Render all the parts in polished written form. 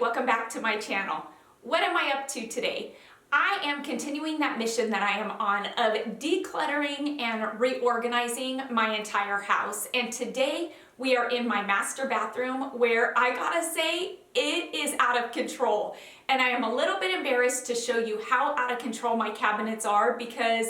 welcome back to my channel. What am I up to today? I am continuing that mission that I am on of decluttering and reorganizing my entire house. And today we are in my master bathroom where I gotta say it is out of control. And I am a little bit embarrassed to show you how out of control my cabinets are because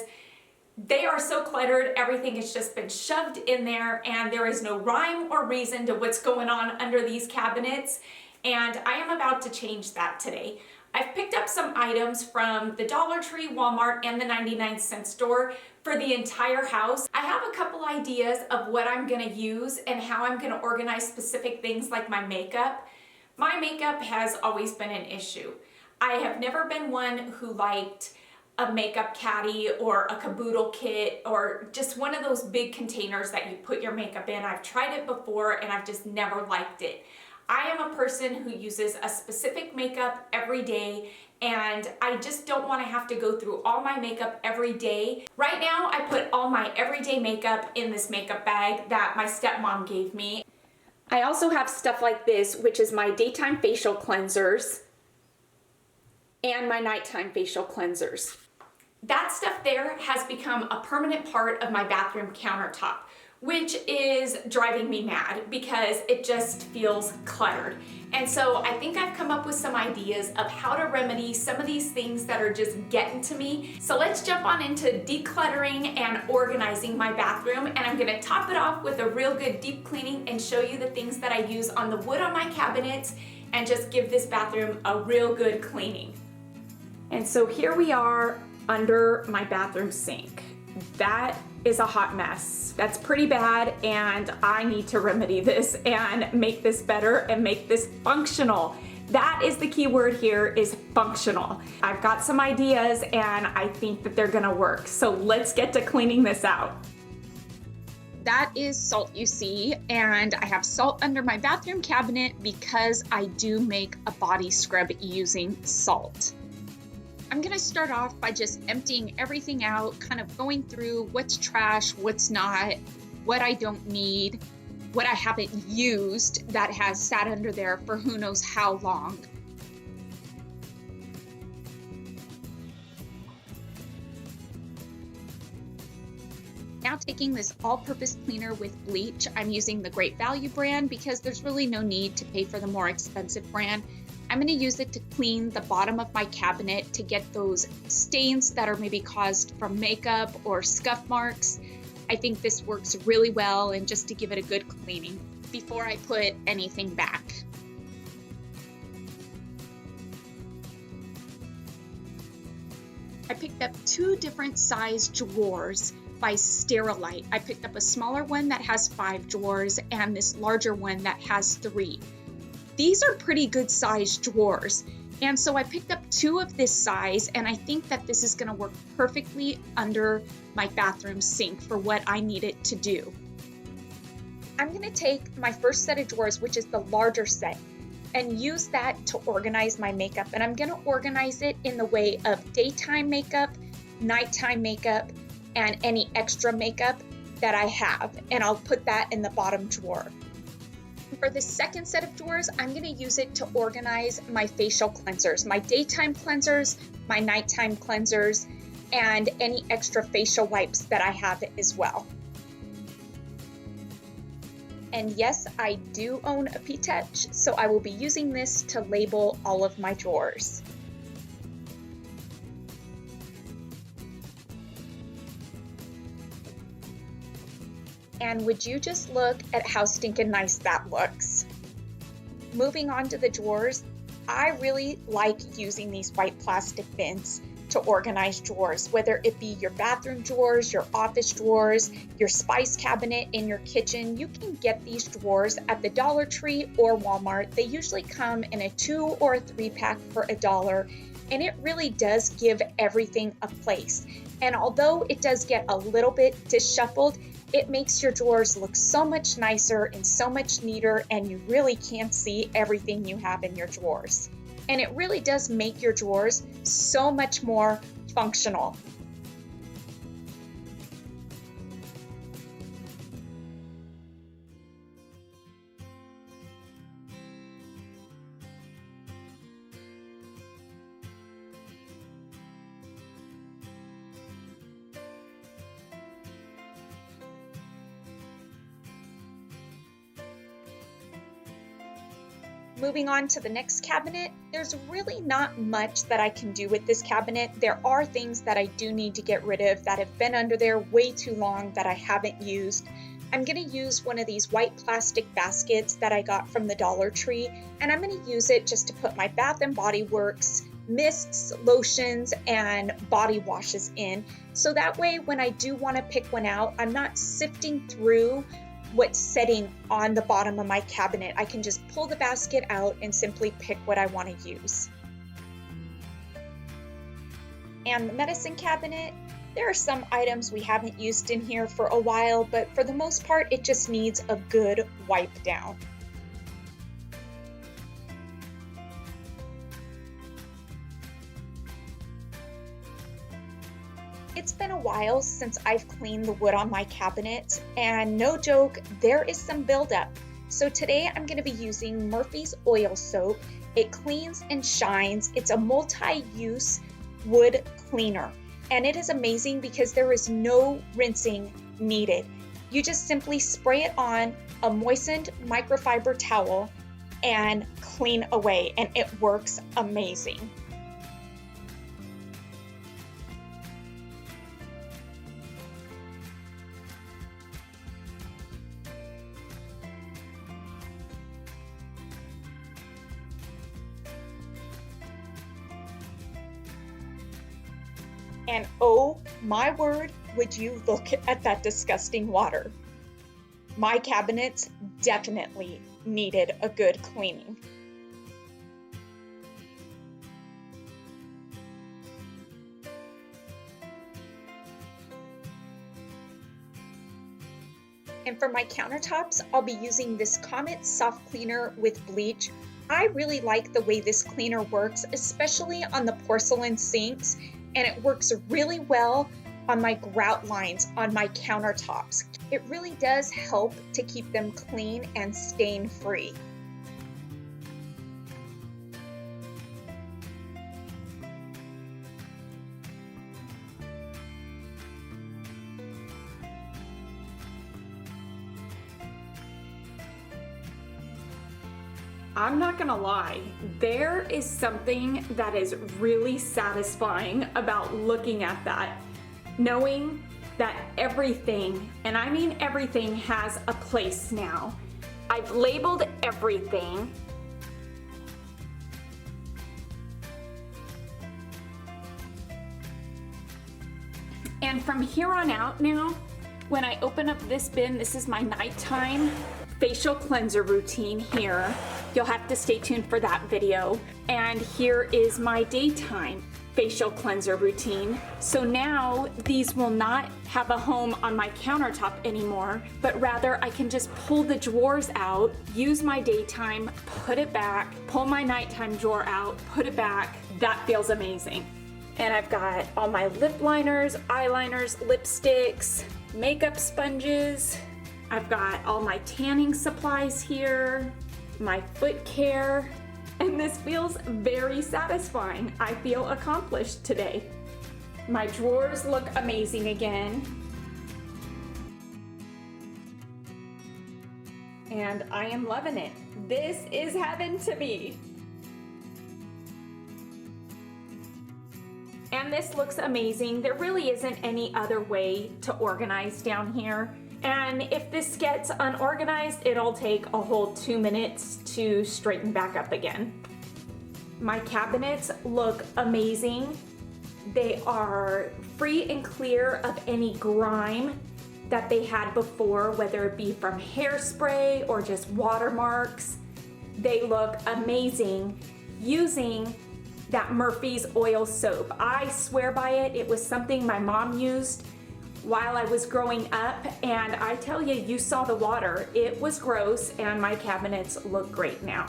they are so cluttered, everything has just been shoved in there and there is no rhyme or reason to what's going on under these cabinets. And I am about to change that today. I've picked up some items from the Dollar Tree, Walmart, and the 99-cent store for the entire house. I have a couple ideas of what I'm gonna use and how I'm gonna organize specific things like my makeup. My makeup has always been an issue. I have never been one who liked a makeup caddy or a caboodle kit or just one of those big containers that you put your makeup in. I've tried it before and I've just never liked it. I am a person who uses a specific makeup every day and I just don't want to have to go through all my makeup every day. Right now I put all my everyday makeup in this makeup bag that my stepmom gave me. I also have stuff like this, which is my daytime facial cleansers and my nighttime facial cleansers. That stuff there has become a permanent part of my bathroom countertop, which is driving me mad because it just feels cluttered. And so I think I've come up with some ideas of how to remedy some of these things that are just getting to me. So let's jump on into decluttering and organizing my bathroom, and I'm gonna top it off with a real good deep cleaning and show you the things that I use on the wood on my cabinets and just give this bathroom a real good cleaning. And so here we are under my bathroom sink. That is a hot mess. That's pretty bad, and I need to remedy this and make this better and make this functional. That is the key word here, is functional. I've got some ideas and I think that they're gonna work. So let's get to cleaning this out. That is salt you see, and I have salt under my bathroom cabinet because I do make a body scrub using salt. I'm gonna start off by just emptying everything out, kind of going through what's trash, what's not, what I don't need, what I haven't used that has sat under there for who knows how long. Now taking this all-purpose cleaner with bleach, I'm using the Great Value brand because there's really no need to pay for the more expensive brand. I'm going to use it to clean the bottom of my cabinet to get those stains that are maybe caused from makeup or scuff marks. I think this works really well, and just to give it a good cleaning before I put anything back. I picked up two different size drawers by Sterilite. I picked up a smaller one that has 5 drawers and this larger one that has 3. These are pretty good sized drawers, and so I picked up 2 of this size, and I think that this is going to work perfectly under my bathroom sink for what I need it to do. I'm going to take my first set of drawers, which is the larger set, and use that to organize my makeup, and I'm going to organize it in the way of daytime makeup, nighttime makeup, and any extra makeup that I have, and I'll put that in the bottom drawer. For the second set of drawers, I'm going to use it to organize my facial cleansers, my daytime cleansers, my nighttime cleansers, and any extra facial wipes that I have as well. And yes, I do own a P-Touch, so I will be using this to label all of my drawers. And would you just look at how stinking nice that looks? Moving on to the drawers, I really like using these white plastic bins to organize drawers, whether it be your bathroom drawers, your office drawers, your spice cabinet in your kitchen. You can get these drawers at the Dollar Tree or Walmart. They usually come in a 2 or a 3-pack for $1, and it really does give everything a place. And although it does get a little bit disheveled, it makes your drawers look so much nicer and so much neater, and you really can see everything you have in your drawers. And it really does make your drawers so much more functional. Moving on to the next cabinet, there's really not much that I can do with this cabinet. There are things that I do need to get rid of that have been under there way too long that I haven't used. I'm going to use one of these white plastic baskets that I got from the Dollar Tree, and I'm going to use it just to put my Bath & Body Works mists, lotions, and body washes in. So that way, when I do want to pick one out, I'm not sifting through what's sitting on the bottom of my cabinet. I can just pull the basket out and simply pick what I want to use. And the medicine cabinet, there are some items we haven't used in here for a while, but for the most part, it just needs a good wipe down. It's been a while since I've cleaned the wood on my cabinets, and no joke, there is some buildup. So today I'm going to be using Murphy's Oil Soap. It cleans and shines. It's a multi-use wood cleaner, and it is amazing because there is no rinsing needed. You just simply spray it on a moistened microfiber towel and clean away, and it works amazing. And oh my word, would you look at that disgusting water. My cabinets definitely needed a good cleaning. And for my countertops, I'll be using this Comet Soft Cleaner with bleach. I really like the way this cleaner works, especially on the porcelain sinks, and it works really well on my grout lines on my countertops. It really does help to keep them clean and stain free. I'm not gonna lie, there is something that is really satisfying about looking at that, knowing that everything, and I mean everything, has a place now. I've labeled everything. And from here on out now, when I open up this bin, this is my nighttime facial cleanser routine here. You'll have to stay tuned for that video. And here is my daytime facial cleanser routine. So now these will not have a home on my countertop anymore, but rather I can just pull the drawers out, use my daytime, put it back, pull my nighttime drawer out, put it back. That feels amazing. And I've got all my lip liners, eyeliners, lipsticks, makeup sponges. I've got all my tanning supplies here, my foot care, and this feels very satisfying. I feel accomplished today. My drawers look amazing again. And I am loving it. This is heaven to me. And this looks amazing. There really isn't any other way to organize down here. And if this gets unorganized, it'll take a whole 2 minutes to straighten back up again. My cabinets look amazing. They are free and clear of any grime that they had before, whether it be from hairspray or just watermarks. They look amazing using that Murphy's Oil Soap. I swear by it. It was something my mom used while I was growing up, and I tell you, you saw the water. It was gross, and my cabinets look great now.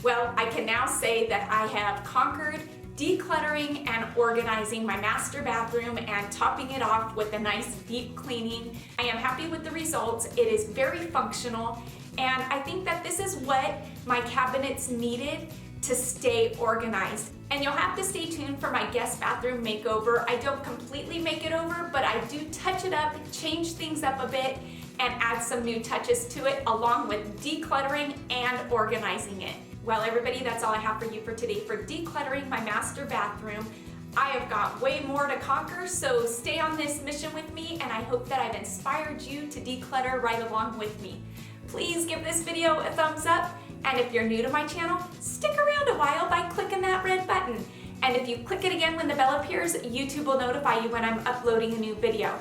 Well, I can now say that I have conquered decluttering and organizing my master bathroom and topping it off with a nice deep cleaning. I am happy with the results. It is very functional, and I think that this is what my cabinets needed to stay organized. And you'll have to stay tuned for my guest bathroom makeover. I don't completely make it over, but I do touch it up, change things up a bit, and add some new touches to it, along with decluttering and organizing it. Well, everybody, that's all I have for you for today for decluttering my master bathroom. I have got way more to conquer, so stay on this mission with me, and I hope that I've inspired you to declutter right along with me. Please give this video a thumbs up, and if you're new to my channel, stick around a while by clicking that red button. And if you click it again when the bell appears, YouTube will notify you when I'm uploading a new video.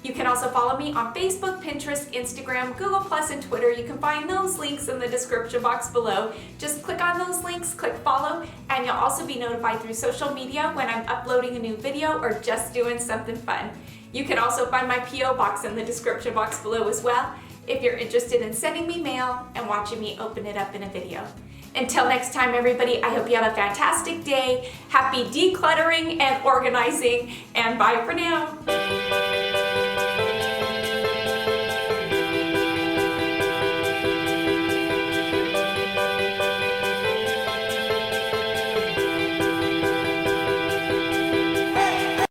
You can also follow me on Facebook, Pinterest, Instagram, Google+, and Twitter. You can find those links in the description box below. Just click on those links, click follow, and you'll also be notified through social media when I'm uploading a new video or just doing something fun. You can also find my P.O. box in the description box below as well, if you're interested in sending me mail and watching me open it up in a video. Until next time, everybody, I hope you have a fantastic day. Happy decluttering and organizing, and bye for now.